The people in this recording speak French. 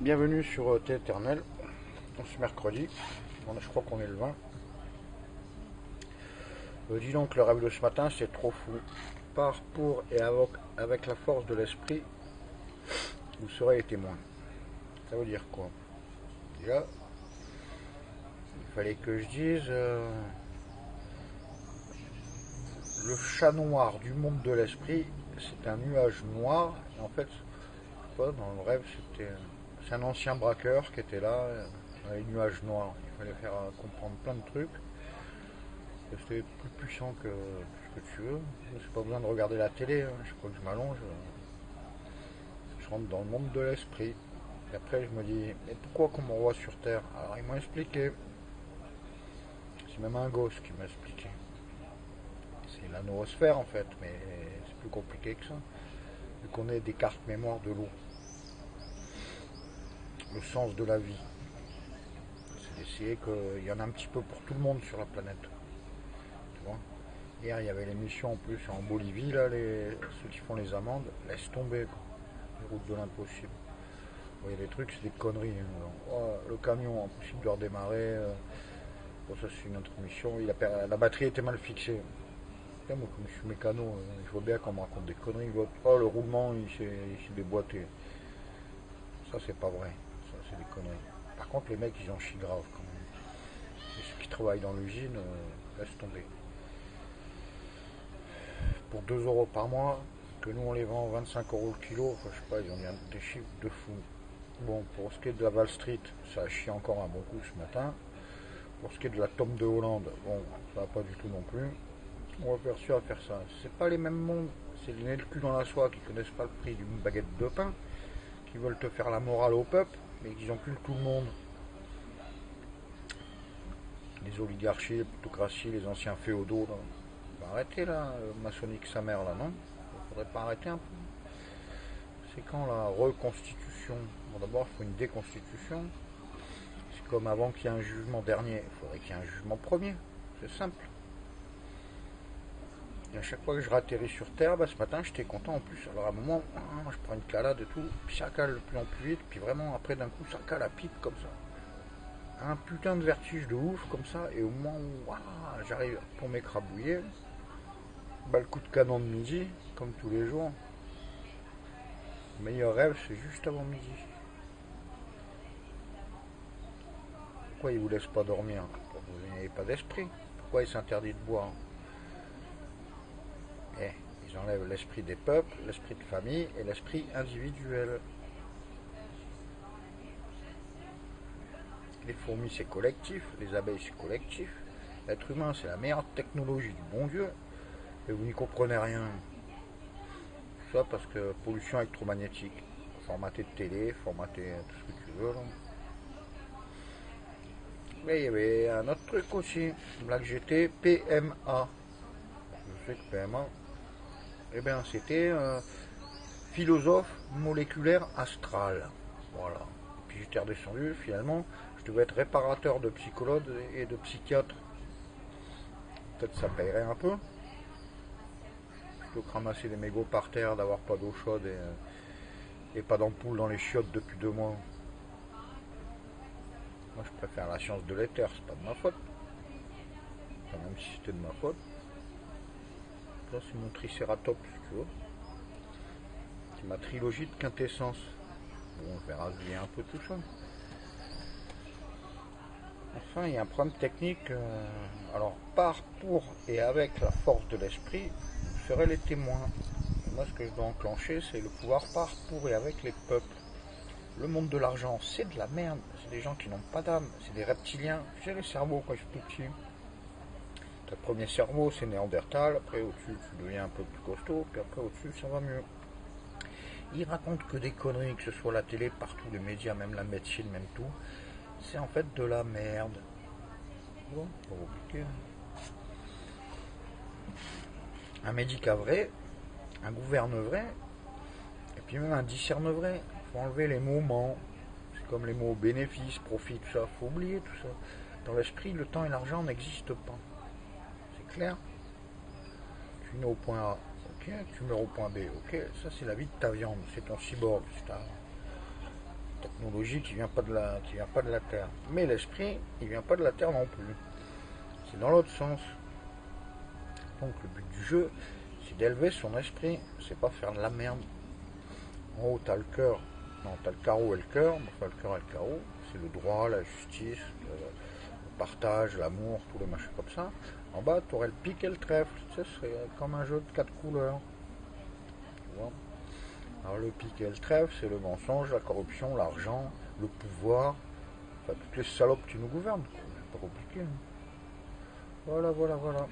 Bienvenue sur Thé Éternel, ce mercredi, je crois qu'on est le 20. Dis donc, le rêve de ce matin, c'est trop fou. Par, pour et avec la force de l'esprit, vous serez les témoins. Ça veut dire quoi? Déjà, il fallait que je dise le chat noir du monde de l'esprit, c'est un nuage noir. Et en fait, je sais pas, dans le rêve, c'est un ancien braqueur qui était là, dans les nuages noirs. Il fallait faire comprendre plein de trucs. C'était plus puissant que ce que tu veux. C'est pas besoin de regarder la télé, hein. Je crois que je m'allonge. Je rentre dans le monde de l'esprit. Et après, je me dis, mais pourquoi qu'on me revoit sur Terre? Alors, ils m'ont expliqué. C'est même un gosse qui m'a expliqué. C'est la noosphère en fait, mais c'est plus compliqué que ça. Vu qu'on ait des cartes mémoire de l'eau. Le sens de la vie. C'est d'essayer qu'il y en a un petit peu pour tout le monde sur la planète. Tu vois? Hier, il y avait l'émission en plus en Bolivie, là, ceux qui font les amendes, laisse tomber, quoi. Les routes de l'impossible. Il y a des trucs, c'est des conneries. Hein. Oh, le camion, impossible de redémarrer. Bon, ça, c'est une autre mission. La batterie était mal fixée. Putain, moi, comme je suis mécano, je vois bien qu'on me raconte des conneries. Oh, le roulement, il s'est déboîté. Ça, c'est pas vrai. Ça, c'est des conneries. Par contre, les mecs, ils en chient grave quand même. Et ceux qui travaillent dans l'usine, laisse tomber. Pour 2 euros par mois, que nous on les vend 25 euros le kilo, enfin je sais pas, ils ont des chiffres de fou. Bon, pour ce qui est de la Wall Street, ça a chié encore un bon coup ce matin. Pour ce qui est de la Tom de Hollande, bon, ça va pas du tout non plus. On va faire ça, à faire ça. C'est pas les mêmes mondes, c'est les nez le cul dans la soie qui connaissent pas le prix d'une baguette de pain, qui veulent te faire la morale au peuple, mais qui enculent tout le monde. Les oligarchies, les plutocraties, les anciens féodaux, là. On va arrêter là, maçonnique sa mère là, non? Faudrait pas arrêter un peu. C'est quand la reconstitution? Bon, d'abord, il faut une déconstitution. C'est comme avant qu'il y ait un jugement dernier. Il faudrait qu'il y ait un jugement premier. C'est simple. Et à chaque fois que je ratterris sur Terre, ce matin, j'étais content en plus. Alors à un moment, je prends une calade et tout, puis ça cale de plus en plus vite, puis vraiment, après, d'un coup, ça cale à pic comme ça. Un putain de vertige de ouf comme ça, et au moment où j'arrive pour m'écrabouiller, le coup de canon de midi, comme tous les jours. Le meilleur rêve, c'est juste avant midi. Pourquoi ils vous laissent pas dormir? Vous n'avez pas d'esprit. Pourquoi ils s'interdisent de boire? Ils enlèvent l'esprit des peuples, l'esprit de famille et l'esprit individuel. Les fourmis, c'est collectif. Les abeilles, c'est collectif. L'être humain, c'est la meilleure technologie du bon Dieu. Et vous n'y comprenez rien. Tout ça parce que pollution électromagnétique. Formaté de télé, formaté tout ce que tu veux. Là. Mais il y avait un autre truc aussi. Là que j'étais, PMA. Je sais que PMA, c'était philosophe moléculaire astral. Voilà. Puis j'étais redescendu, finalement, je devais être réparateur de psychologue et de psychiatre. Peut-être ça paierait un peu. Plutôt que ramasser des mégots par terre, d'avoir pas d'eau chaude et pas d'ampoule dans les chiottes depuis 2 mois. Moi je préfère la science de l'éther, c'est pas de ma faute. Enfin, même si c'était de ma faute. Ça c'est mon tricératops, tu vois. C'est ma trilogie de quintessence. Bon, on verra un peu tout ça. Enfin, il y a un problème technique. Alors, par, pour et avec la force de l'esprit, vous serez les témoins. Moi, ce que je dois enclencher, c'est le pouvoir par, pour et avec les peuples. Le monde de l'argent, c'est de la merde. C'est des gens qui n'ont pas d'âme. C'est des reptiliens. Tu sais, les cerveaux, quand je suis tout petit. Le premier cerveau, c'est Néandertal. Après, au-dessus, tu deviens un peu plus costaud. Puis après, au-dessus, ça va mieux. Ils racontent que des conneries, que ce soit la télé, partout, les médias, même la médecine, même tout. C'est en fait de la merde. Bon, pas compliqué. Un médicat vrai, un gouverne vrai, et puis même un discerne vrai. Il faut enlever les mots ment. C'est comme les mots bénéfice, profit, tout ça. Il faut oublier tout ça. Dans l'esprit, le temps et l'argent n'existent pas. C'est clair? Tu nais au point A, ok. Tu meurs au point B, ok. Ça, c'est la vie de ta viande. C'est ton cyborg. technologie qui vient pas de la Terre. Mais l'esprit, il vient pas de la Terre non plus. C'est dans l'autre sens. Donc le but du jeu, c'est d'élever son esprit, c'est pas faire de la merde. En haut, t'as le cœur, non, t'as le carreau et le cœur, enfin le cœur et le carreau, c'est le droit, la justice, le partage, l'amour, tous les machins comme ça. En bas, t'aurais le pic et le trèfle, tu sais, ce serait comme un jeu de 4 couleurs. Tu vois. Alors le pic et le trèfle, c'est le mensonge, la corruption, l'argent, le pouvoir, enfin toutes les salopes qui nous gouvernent, quoi. C'est pas compliqué. Hein. Voilà, voilà, voilà.